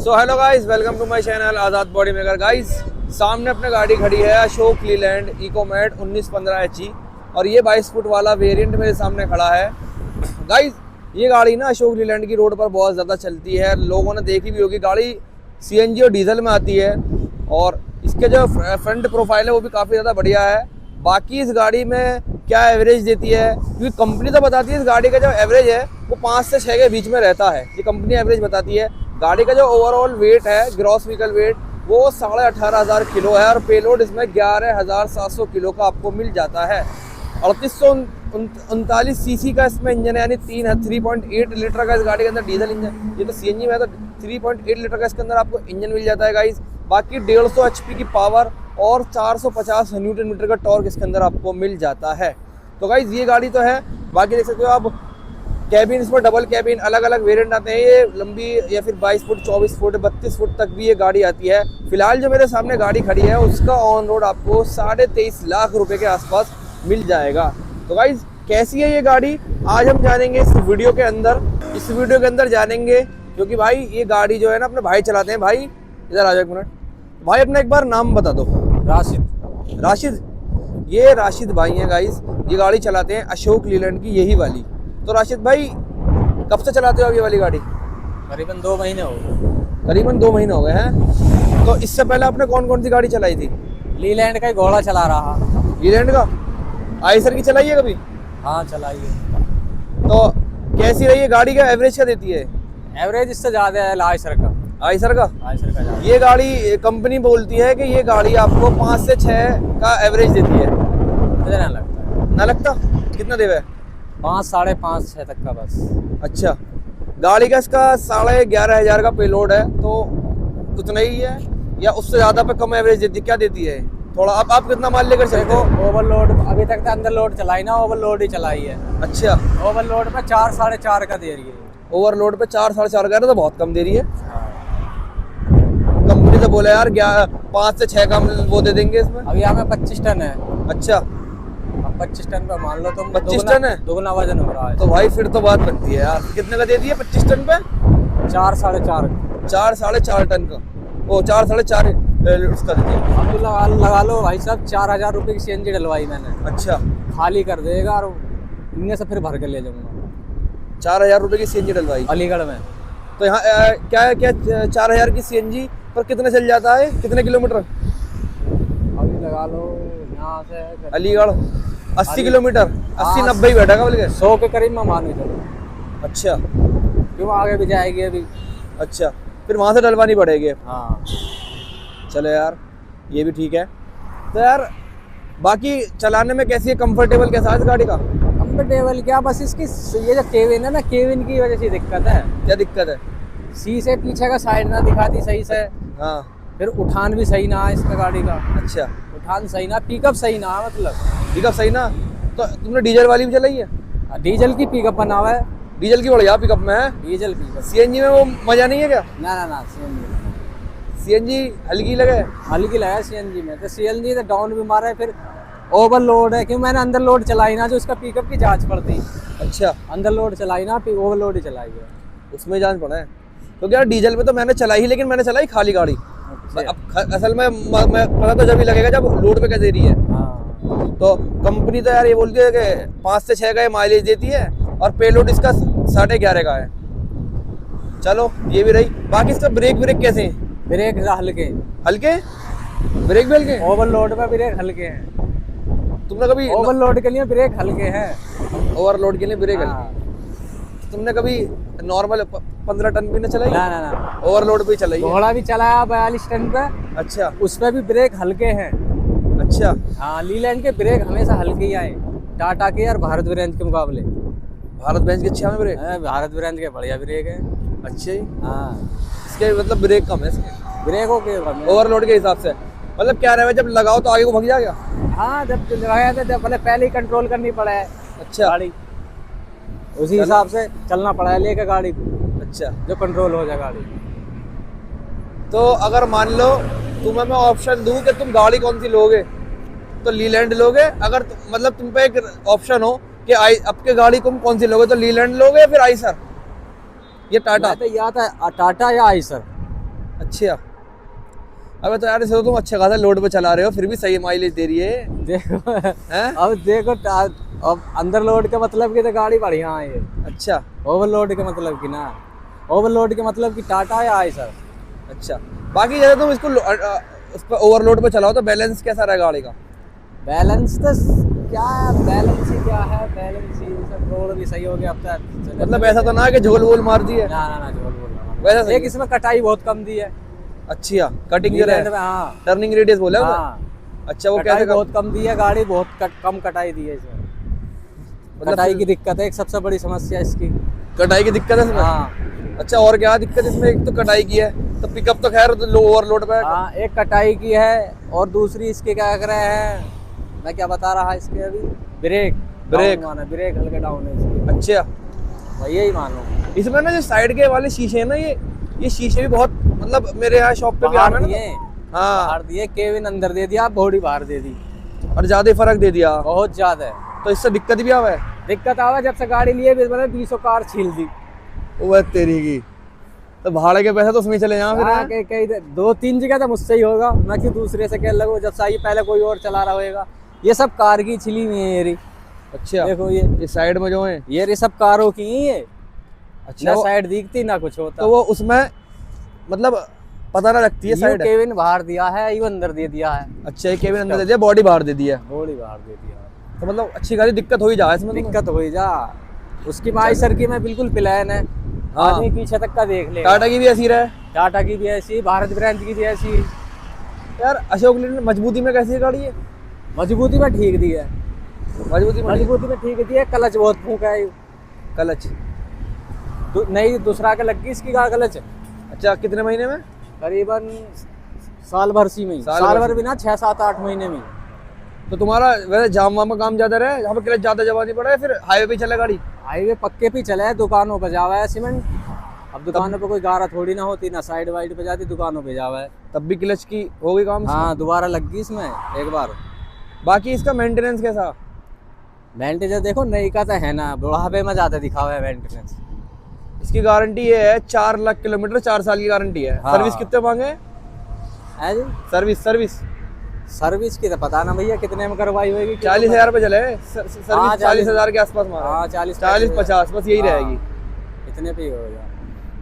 So hello guys, welcome to my channel Azad body maker. Guys, सामने अपने गाड़ी खड़ी है अशोक लीलैंड इकोमेट 1915 HE और ये 22 फुट वाला वेरिएंट मेरे सामने खड़ा है। गाइस, ये गाड़ी ना अशोक लीलैंड की रोड पर बहुत ज़्यादा चलती है, लोगों ने देखी भी होगी। गाड़ी CNG और डीजल में आती है और इसके जो फ्रंट प्रोफाइल है वो भी काफ़ी ज़्यादा बढ़िया है। बाकी इस गाड़ी में क्या एवरेज देती है, क्योंकि कंपनी तो बताती है इस गाड़ी का जो एवरेज है वो 5 से 6 के बीच में रहता है, ये कंपनी एवरेज बताती है। गाड़ी का जो ओवरऑल वेट है, ग्रॉस व्हीकल वेट, वो 18,500 किलो है और पेलोड इसमें 11,700 किलो का आपको मिल जाता है। 3839 सीसी का इसमें इंजन है, यानी 3.8 लीटर का इस गाड़ी के अंदर डीजल इंजन। ये तो CNG में है तो 3.8 लीटर का इसके अंदर आपको इंजन मिल जाता है गाइस। बाकी 150 HP की पावर और 450 न्यूटन मीटर का टॉर्क इसके अंदर आपको मिल जाता है। तो गाइस, ये गाड़ी तो है। बाकी देख सकते हो आप, कैबिन इसमें डबल कैबिन, अलग अलग वेरिएंट आते हैं। ये लंबी या फिर 22 फुट, 24 फुट, 32 फुट तक भी ये गाड़ी आती है। फिलहाल जो मेरे सामने गाड़ी खड़ी है उसका ऑन रोड आपको 23.5 लाख रुपए के आसपास मिल जाएगा। तो गाइज, कैसी है ये गाड़ी आज हम जानेंगे इस वीडियो के अंदर। इस वीडियो के अंदर जानेंगे क्योंकि भाई ये गाड़ी जो है ना अपने भाई चलाते हैं। भाई इधर आ जाओ एक मिनट। भाई अपना एक बार नाम बता दो। राशिद। ये राशिद भाई हैं गाइस, ये गाड़ी चलाते हैं अशोक लीलैंड की, यही वाली। तो राशिद भाई, कब से चलाते हो आप ये वाली गाड़ी? करीबन 2 महीने हो गए। करीबन 2 महीने हो गए हैं। तो इससे पहले आपने कौन कौन सी गाड़ी चलाई थी? लीलैंड का ही घोड़ा चला रहा। लीलैंड का आइसर की चलाई है कभी? हाँ, चलाइए। तो कैसी रही है गाड़ी? का एवरेज क्या देती है? एवरेज इससे ज़्यादा है आयसर का। आइसर का ज़्यादा। ये गाड़ी कंपनी बोलती है कि ये गाड़ी आपको 5 से 6 का एवरेज देती है। मुझे नहीं लगता है। ना लगता? कितना देवे? 5, 5.5, 6 तक का बस। अच्छा, गाड़ी का इसका 11,500 का पेलोड है, तो उतना ही है या उससे ज़्यादा पे कम एवरेज देती? क्या देती है थोड़ा? आप कितना माल लेकर चलते हो? ओवरलोड अभी तक तो अंदर लोड चलाई ना, ओवरलोड ही चलाई है। अच्छा, ओवरलोड पे 4, 4.5 का दे रही है। ओवरलोड पे 4, 4.5 का तो बहुत कम दे रही है। कंपनी तो बोले यार 5 से 6 का वो दे देंगे इसमें। अभी हमें 25 टन है। अच्छा, अब 25 टन पे मान लो तुम 25 टन है? दुगना वजन हो रहा है। तो भाई फिर तो बात बनती है यार। कितने का दे दिया 25 टन पे? 4, 4.5। 4, 4.5 टन का, वो 4, 4.5 उसका दे दिया। अब तो लगा लो भाई साहब, 4,000 रुपये की CNG डलवाई मैंने। अच्छा, खाली कर देगा और इनमें से फिर भर के ले जाऊंगा। 4,000 रुपये की CNG डलवाई अलीगढ़ में। तो यहाँ क्या 4,000 की CNG पर कितने चल जाता है? कितने किलोमीटर? अभी लगा लो यहाँ से अलीगढ़ 80 किलोमीटर, 80-90 ही बैठेगा बोल के। 100 के करीब में मान के चलो। अच्छा, क्यों आगे भी जाएगी अभी। अच्छा, फिर वहाँ से डलवानी पड़ेगी। हाँ, चलो यार, ये भी ठीक है। तो यार बाकी चलाने में कैसी है? कंफर्टेबल कैसा है इस गाड़ी का? कंफर्टेबल क्या, बस इसकी ये जो केबिन है ना, केबिन की वजह से दिक्कत है। क्या दिक्कत है? शीशे पीछे का साइड ना दिखाती सही से। हाँ, फिर उठान भी सही ना है इसका गाड़ी का। अच्छा, उठान सही ना, पिकअप सही ना है, मतलब पिकअप सही ना? तो तुमने डीजल वाली भी चलाई है? डीजल की पिकअप बना हुआ है। डीजल की बढ़िया पिकअप में है। Diesel pickup. CNG में वो मजा नहीं है क्या? ना CNG हल्की लगे? हल्की लगा CNG में। तो CNG तो डाउन भी मारा है, फिर ओवरलोड है। क्यों मैंने अंदर लोड चलाई ना, जो उसका पिकअप की जांच पड़ती। अच्छा, अंदर लोड चलाई ना, ओवरलोड ही चलाई है। उसमें जांच पड़ा है। तो यार डीजल में तो मैंने चलाई ही, लेकिन मैंने चलाई खाली गाड़ी। अब असल में मैं पता तो जब ही लगेगा जब लोड पे क्या दे रही है। हाँ। तो कंपनी तो यार ये बोलती है कि 5 से 6 का माइलेज देती है और पेलोड इसका 11.5 का है। चलो ये भी रही। बाकी इसका ब्रेक कैसे हैं? ब्रेक हल्के हल्के ब्रेक भी हल्के? ओवरलोड पे ब्रेक हल्के हैं। तुमने कभी ओवरलोड के लिए ब्रेक हल्के हैं। ओवरलोड के लिए ब्रेक हाँ। हल्के? तुमने कभी नॉर्मल 15 टन भी ना चलाई? ना। ओवरलोड पे चलाई है? घोड़ा भी चलाया 42 टन पे। अच्छा, उस पे भी ब्रेक हल्के हैं। अच्छा। हाँ, लीलैंड के ब्रेक हमेशा हल्के ही आए, टाटा के और भारत ब्रांड के मुकाबले। भारत बेंच के अच्छे हैं ब्रेक? भारत ब्रांड के बढ़िया ब्रेक है। अच्छे ही? हाँ, इसके मतलब ब्रेक कम है इसके? ब्रेकों के ओवरलोड के हिसाब से मतलब क्या रहे, जब लगाओ तो आगे को भग जाएगा? हाँ, जब लगाया था जब पहले ही कंट्रोल करनी पड़ा है। अच्छा, गाड़ी उसी हिसाब से चलना पड़ा है लेकर गाड़ी को। अच्छा, जो कंट्रोल हो जाए गाड़ी। तो अगर मान लो तुम्हें मैं ऑप्शन दूं कि तुम गाड़ी कौन सी लोगे, तो लीलैंड लोगे? अगर मतलब तुम पे एक ऑप्शन हो कि आपके गाड़ी तुम कौन सी लोगे, तो लीलैंड लोगे या फिर आइसर या टाटा? या तो टाटा या आइसर। अच्छा, अबे तो यार इसे तो तुम अच्छा खासा लोड पे चला रहे हो, फिर भी सही माइलेज दे रही है। देखो हैं? अब देखो अब अंदर लोड का मतलब की तो गाड़ी बढ़िया है ये, अच्छा ओवरलोड के मतलब की ना, ओवरलोड के मतलब की टाटा है आई सर। अच्छा, बाकी जैसे तुम इसको उस पर ओवरलोड पे चलाओ तो बैलेंस कैसा रहेगा गाड़ी का? बैलेंस तो क्या है, बैलेंस ही क्या है, बैलेंस ही सब, रोड भी सही हो गया अब तक। मतलब ऐसा तो ना है कि झोल वोल मार दी है? ना ना ना, झोल बोल रहा वैसा हूँ, सही एक है। इसमें कटाई बहुत कम दी है अच्छी है कटिंग जो नीलैंड है, में, हाँ टर्निंग रेडियस बोले उसे? हाँ, अच्छा, वो कटाई कैसे बहुत कम दी है, गाड़ी बहुत कम कटाई दी है इसमें। मतलब कटाई फिर की दिक्कत है एक सबसे बड़ी समस्या इसकी। कटाई की दिक्कत है इसमें? हाँ अच्छा, और क्या दिक्कत इसमें? एक तो कटाई की है, तो पिकअप तो खैर लो ओवरलोड पे है। हाँ, एक कटाई की है और दूसरी इसके क्या कर रहे हैं, मैं क्या बता रहा इसके अभी, ब्रेक ब्रेक। डाउन माना, ब्रेक हल्के डाउन है इसके, अच्छा, भाई यही मानो। इसमें ना जो साइड के वाले शीशे हैं ना, ये शीशे भी बहुत, मतलब मेरे यहाँ शॉप पे भी आ बाहर रहे हैं दिए, ना। हाँ, बाहर दिए, केबिन अंदर दे दिया, बॉडी बाहर दे दी, और ज्यादा ही फर्क दे दिया, बहुत ज्यादा है। तो इससे दिक्कत भी आवा है। दिक्कत आवा जब से गाड़ी लिए मैंने 200 कार छील दी। वो तेरी की, तो भाड़े के पैसे तो उसमें चले जाएं फिर हाँ, हैं? कहीं कहीं 2-3 जगह तो मुझसे ही होगा, मैं क्यों दूसरे से कह लगूं, जब से आई पहले कोई और चला रहा होगा। ये सब कार की छिली हुई है ये, अच्छा, देखो ये साइड में जो है, ये सब कारों की ही है, अच्छा ना वो, साइड दिखती ना कुछ होता। तो वो उसमें मतलब पता ना लगती है यूं साइड है। केबिन बाहर दिया है, यूं अंदर दे दिया है, अच्छा, ये केबिन अंदर दे दिया, बॉडी बाहर दे दिया, बॉडी बाहर दे दिया है। तो मतलब अच्छी खासी दिक्कत हो ही जा इसमें तुम्हें। दिक्कत हो ही जा, उसकी माई सर की में बिल्कुल प्लान है, हाँ। आदमी पीछे तक का देख लेगा। टाटा की भी ऐसी रहे टाटा की भी ऐसी, भारत ब्रांड की भी ऐसी। यार। अशोक लीलैंड मजबूती में कैसी है गाड़ी है? मजबूती में ठीक दी है, मजबूती में मजबूती में ठीक दी है, क्लच बहुत फूंका है। क्लच? नहीं, दूसरा का लग गई इसकी क्लच, अच्छा, कितने महीने में? करीबन साल भर सी में ही, साल साल भर भर भी ना, 6-7-8 महीने में। तो तुम्हारा वैसे जाम वाम का काम ज्यादा रहे, यहाँ पे क्लच ज्यादा जमानी पड़ा है, फिर हाईवे पे चले गाड़ी? हाईवे पक्के पे चला है, दुकानों पे जावा है सीमेंट। अब दुकानों पे कोई गारा थोड़ी ना होती, ना साइड वाइड पे जाती, दुकानों पे जावा है। तब भी क्लच की हो गई काम? हाँ, दोबारा लग गई इसमें एक बार। बाकी इसका मेंटेनेंस कैसा? मेंटेनेंस देखो नई का तो है ना, बुढ़ापे में ज्यादा दिखा हुआ है मेंटेनेंस। इसकी गारंटी ये है 4 लाख किलोमीटर, 4 साल की गारंटी है। हाँ। सर्विस कितने मांगे? है जी, सर्विस सर्विस की तो पता ना भैया कितने में करवाई होगी। 40,000 रुपए चले सर्विस, हाँ, 40,000 के आसपास मारा। हाँ, 40 40-50 बस यही हाँ, रहेगी। इतने पे ही होगा।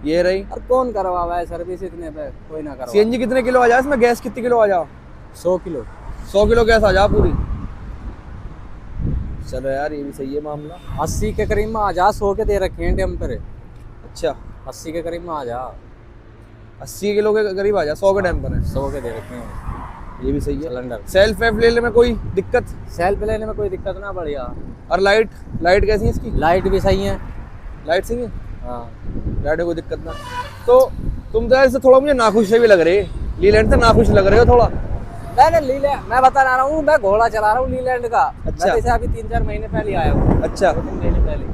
ये रही। और कौन करवावा है सर्विस इतने पे, कोई ना करवा। सीएनजी कितने किलो आ जाए इसमें? गैस कितनी किलो आ जा? 100 किलो। 100 किलो गैस आ जा पूरी। चलो यार, ये भी सही है मामला। 80 के करीब में आ जा, 100 के दे रखे हैं टेम्पर। अच्छा, 80 के करीब में आ जा, 80 किलो के करीब आ जा, 100 के डैम्पर है। 100 के दे रखे हैं ये भी सही है। सिलेंडर। सेल्फ वेल्फ लेने में कोई दिक्कत? सेल्फ लेने में कोई दिक्कत ना, बढ़िया। और लाइट लाइट कैसी है इसकी? लाइट भी सही है। लाइट सही है, हाँ, लाइट में कोई दिक्कत ना। तो तुम तो ऐसे थोड़ा मुझे नाखुश से भी लग रहे है, लीलैंड से नाखुश लग रहे हो थोड़ा। मैंने लीलैंड, मैं बता रहा हूँ, मैं घोड़ा चला रहा हूँ लीलैंड का। अच्छा। मैं जैसे अभी 3-4 महीने पहले आया हूँ। अच्छा, 2-3 महीने पहले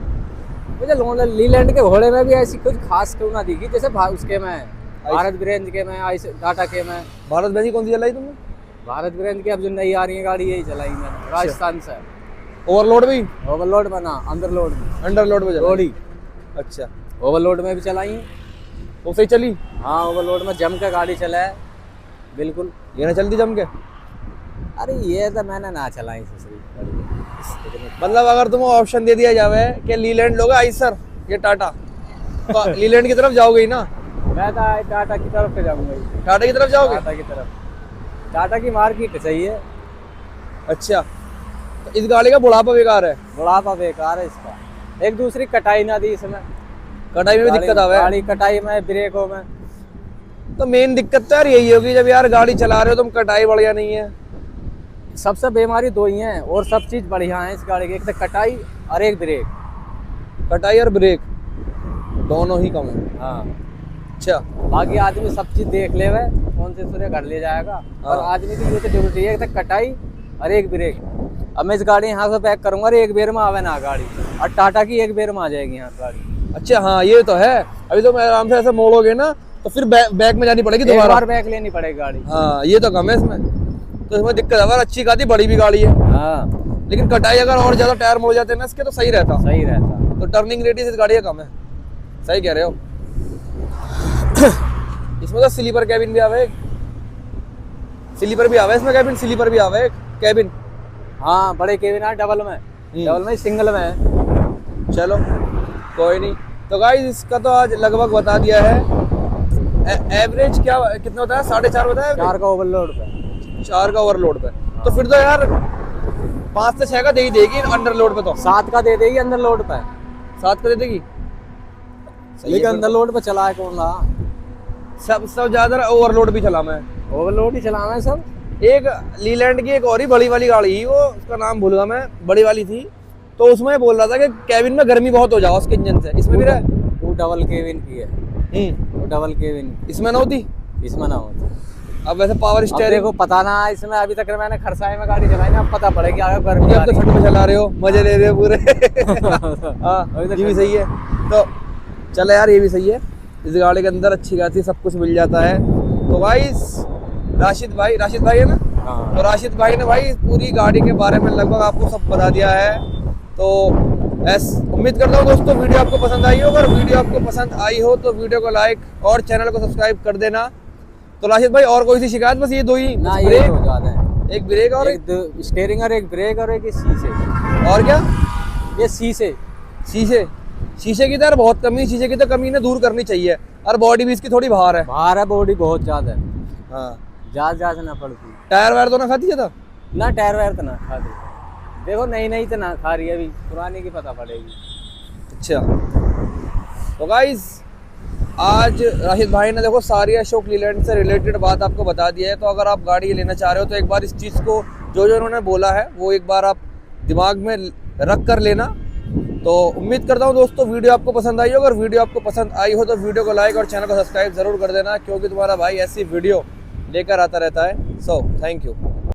मुझे लीलैंड के घोड़े में भी ऐसी कुछ खास क्यों ना दिखी, जैसे उसके में भारत ब्रांड के में, टाटा के में। भारत बेंजी कौन सी चलाई तुमने? भारत ब्रांड की अब जो नई आ रही है गाड़ी, यही चलाई मैंने राजस्थान से। ओवरलोड भी? ओवरलोड बना, अंडर लोड भी, अंडर लोड में चलाई? रोडी। अच्छा, ओवरलोड में भी चलाई, वो सही चली? हाँ, ओवरलोड में जम के गाड़ी चला है बिल्कुल। ये ना चलती जम के? अरे ये तो मैंने ना चलाई ससुरी। मतलब अगर तुम्हें ऑप्शन दे दिया जावे कि लीलैंड लोगे आइसर या टाटा, तो लीलैंड की तरफ जाओगे ही ना? मैं तो टाटा की तरफ पे जाऊंगा ही। टाटा की तरफ जाओगे? टाटा की तरफ, टाटा की मार्केट सही है। अच्छा, तो इस गाड़ी का बुढ़ापा बेकार है? बुढ़ापा बेकार है इसका, एक दूसरी कटाई ना दी इसमें, कटाई में भी दिक्कत आवे? गाड़ी कटाई में, ब्रेकों में। तो मेन दिक्कत तो यार यही होगी, जब यार गाड़ी चला रहे हो तुम, कटाई बढ़िया नहीं है। सबसे बीमारी दो ही हैं, और सब चीज बढ़िया है इस गाड़ी की, एक तो कटाई और एक ब्रेक। कटाई और ब्रेक दोनों ही कम है? हाँ, अच्छा, बाकी आदमी सब चीज देख ले, वह कौन से सूर्य घर ले जाएगा, और हाँ। आदमी की ये तो ड्यूटी है, एक तो कटाई और एक ब्रेक। अब मैं इस गाड़ी यहाँ से पैक करूंगा और एक बेर में आवे ना गाड़ी, और टाटा की एक बेर में आ जाएगी यहाँ गाड़ी। अच्छा, हाँ ये तो है। अभी तो मैं आराम से ऐसे मोड़ोगे ना, तो फिर बैक में जानी पड़ेगी एक दोबारा। बार बैक लेनी पड़ेगी गाड़ी। हाँ, ये तो कम है इसमें, तो इसमें दिक्कत है। अच्छी खासी बड़ी भी गाड़ी है, हाँ, लेकिन कटाई अगर और ज्यादा टायर मोड़ जाते हैं ना इसके, तो सही रहता। सही रहता। तो टर्निंग रेडियस इस गाड़ी का कम है, सही कह रहे हो। इसमें तो स्लीपर कैबिन भी आवे, स्लीपर भी आवे इसमें, कैबिन स्लीपर भी आवे कैबिन। हाँ बड़े केबिन है, डबल में, डबल में, सिंगल में है। चलो कोई नहीं। तो गाइस इसका तो आज लगभग बता दिया है। एवरेज क्या कितना बताया, 4.5 बताया, 4 का ओवरलोड पे, 4 का ओवरलोड पे। तो फिर तो यार 5 से 6 का दे ही देगी अंडर लोड पे, तो 7 का दे देगी अंदर लोड पे, 7 का दे देगी। लेकिन अंदर लोड पे चला है कौन रहा, सब ज्यादा ओवरलोड भी चला मैं। ओवरलोड ही चला है सब। एक लीलैंड की एक और ही बड़ी वाली गाड़ी ही, वो उसका नाम भूल गया मैं, बड़ी वाली थी, तो उसमें बोल रहा था कि कैबिन में गर्मी बहुत हो जाओ उसके इंजन से। इसमें भी रहा, वो डबल केबिन की है, वो डबल केबिन, इसमें ना होती, इसमें ना होती। अब वैसे पावर अब स्टीयरिंग देखो पता ना, इसमें अभी तक मैंने खरसाई में गाड़ी चलाई ना, अब पता पड़ेगी आगे गर्मी आ अब तो रही है। ठंड में चला रहे हो, मजे ले रहे हो पूरे। हाँ अभी तो ये भी सही है। तो चलो यार ये भी सही है, इस गाड़ी के अंदर अच्छी खासी सब कुछ मिल जाता है। तो गाइस राशिद भाई है ना, हाँ। तो राशिद भाई ने भाई पूरी गाड़ी के बारे में लगभग आपको सब बता दिया है। तो उम्मीद करता हूँ दोस्तों वीडियो आपको पसंद आई हो। अगर वीडियो आपको पसंद आई हो तो वीडियो को लाइक और चैनल को सब्सक्राइब कर देना। तो राशिद भाई और कोई सी शिकायत? बस ये दो ही ना, ये ब्रेक, हो जाता है, एक ब्रेक और एक स्टीयरिंग और एक ब्रेक और एक शीशे, और क्या, ये शीशे, शीशे की तो यार बहुत कमी, शीशे की तो कमी ना दूर करनी चाहिए। और बॉडी भी इसकी थोड़ी बाहर है। बाहर है, बॉडी बहुत ज्यादा है, हाँ ज्यादा ना पड़ती। टायर वायर तो ना खाती है था ना टायर वायर तो ना खा रही, देखो नई तो ना खा रही है, अभी पुरानी की पता पड़ेगी। अच्छा तो गाइस आज राशिद भाई ने देखो सारी अशोक लीलैंड से रिलेटेड बात आपको बता दी है। तो अगर आप गाड़ी लेना चाह रहे हो तो एक बार इस चीज़ को जो उन्होंने बोला है वो एक बार आप दिमाग में रख कर लेना। तो उम्मीद करता हूँ दोस्तों वीडियो आपको पसंद आई हो। अगर वीडियो आपको पसंद आई हो तो वीडियो को लाइक और चैनल को सब्सक्राइब ज़रूर कर देना, क्योंकि तुम्हारा भाई ऐसी वीडियो लेकर आता रहता है। So thank you.